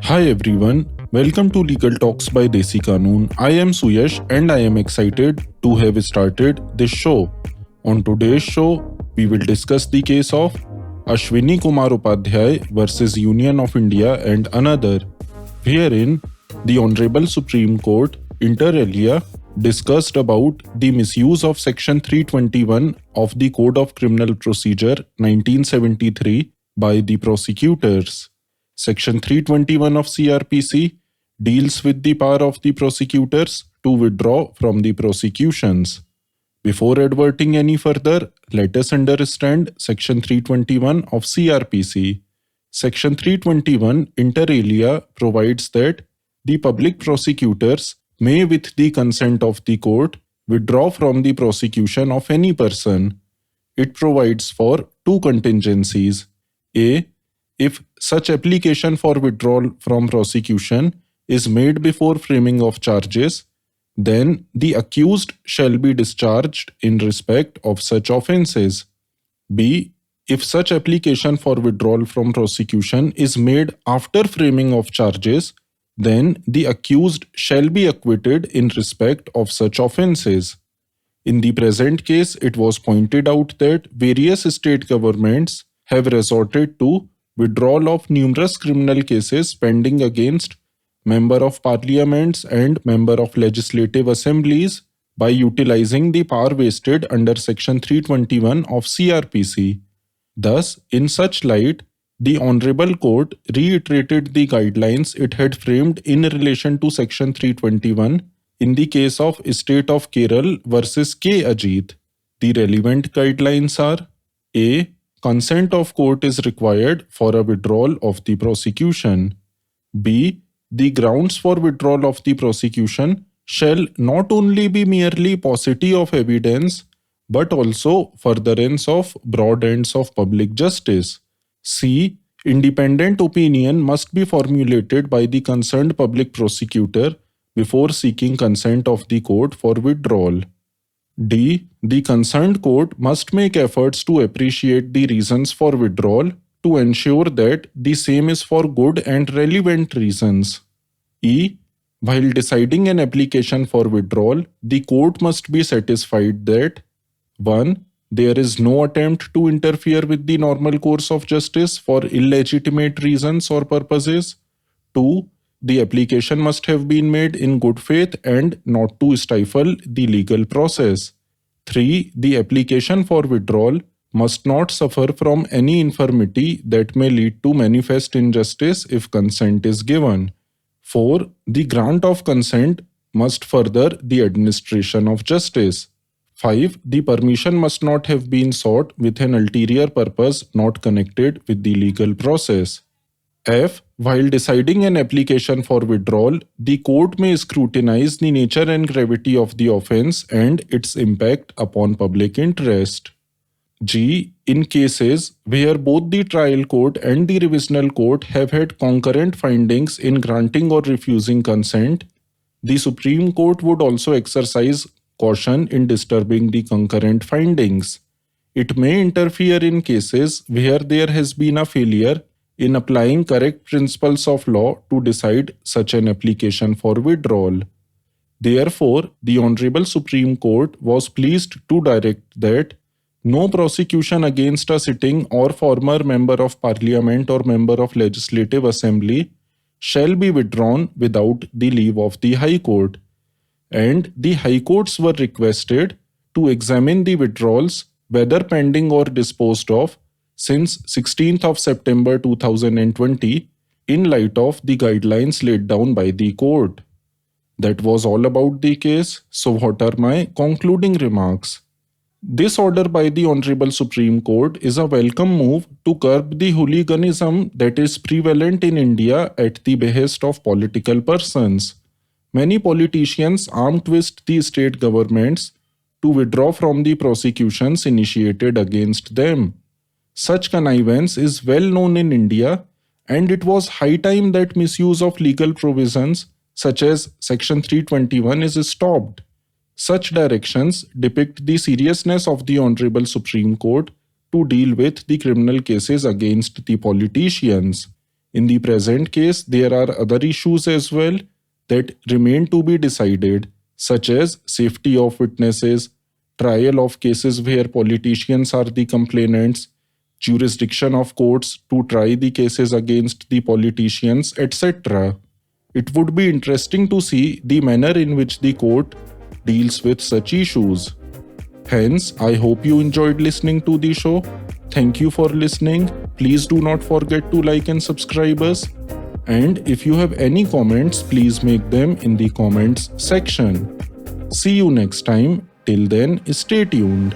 Hi everyone, welcome to Legal Talks by Desi Kanoon. I am Suyash and I am excited to have started this show. On today's show, we will discuss the case of Ashwini Kumar Upadhyay versus Union of India and another, wherein the Honorable Supreme Court inter alia discussed about the misuse of Section 321 of the Code of Criminal Procedure 1973 by the prosecutors. Section 321 of CRPC deals with the power of the prosecutors to withdraw from the prosecutions. Before adverting any further, let us understand Section 321 of CRPC. Section 321 inter alia provides that the public prosecutors may, with the consent of the court, withdraw from the prosecution of any person. It provides for two contingencies. A. If such application for withdrawal from prosecution is made before framing of charges, then the accused shall be discharged in respect of such offences. B. If such application for withdrawal from prosecution is made after framing of charges, then the accused shall be acquitted in respect of such offences. In the present case, it was pointed out that various state governments have resorted to withdrawal of numerous criminal cases pending against Member of Parliaments and Member of Legislative Assemblies by utilizing the power vested under Section 321 of CRPC. Thus, in such light, the Honorable Court reiterated the guidelines it had framed in relation to Section 321 in the case of State of Kerala versus K. Ajit. The relevant guidelines are: A. Consent of court is required for a withdrawal of the prosecution. B. The grounds for withdrawal of the prosecution shall not only be merely paucity of evidence, but also furtherance of broad ends of public justice. C. Independent opinion must be formulated by the concerned public prosecutor before seeking consent of the court for withdrawal. D. The concerned court must make efforts to appreciate the reasons for withdrawal to ensure that the same is for good and relevant reasons. E. While deciding an application for withdrawal, the court must be satisfied that 1. There is no attempt to interfere with the normal course of justice for illegitimate reasons or purposes. 2. The application must have been made in good faith and not to stifle the legal process. 3. The application for withdrawal must not suffer from any infirmity that may lead to manifest injustice if consent is given. 4. The grant of consent must further the administration of justice. 5. The permission must not have been sought with an ulterior purpose not connected with the legal process. F. While deciding an application for withdrawal, the court may scrutinize the nature and gravity of the offence and its impact upon public interest. G. In cases where both the trial court and the revisional court have had concurrent findings in granting or refusing consent, the Supreme Court would also exercise caution in disturbing the concurrent findings. It may interfere in cases where there has been a failure in applying correct principles of law to decide such an application for withdrawal. Therefore, the Honorable Supreme Court was pleased to direct that no prosecution against a sitting or former Member of Parliament or Member of Legislative Assembly shall be withdrawn without the leave of the High Court, and the High Courts were requested to examine the withdrawals, whether pending or disposed of, since 16th of September 2020 in light of the guidelines laid down by the court. That was all about the case, so what are my concluding remarks? This order by the Honorable Supreme Court is a welcome move to curb the hooliganism that is prevalent in India at the behest of political persons. Many politicians arm twist the state governments to withdraw from the prosecutions initiated against them. Such connivance is well known in India, and it was high time that misuse of legal provisions such as Section 321 is stopped. Such directions depict the seriousness of the Honorable Supreme Court to deal with the criminal cases against the politicians. In the present case, there are other issues as well that remain to be decided, such as safety of witnesses, trial of cases where politicians are the complainants, jurisdiction of courts to try the cases against the politicians, etc. It would be interesting to see the manner in which the court deals with such issues. Hence, I hope you enjoyed listening to the show. Thank you for listening. Please do not forget to like and subscribe us. And if you have any comments, please make them in the comments section. See you next time. Till then, stay tuned.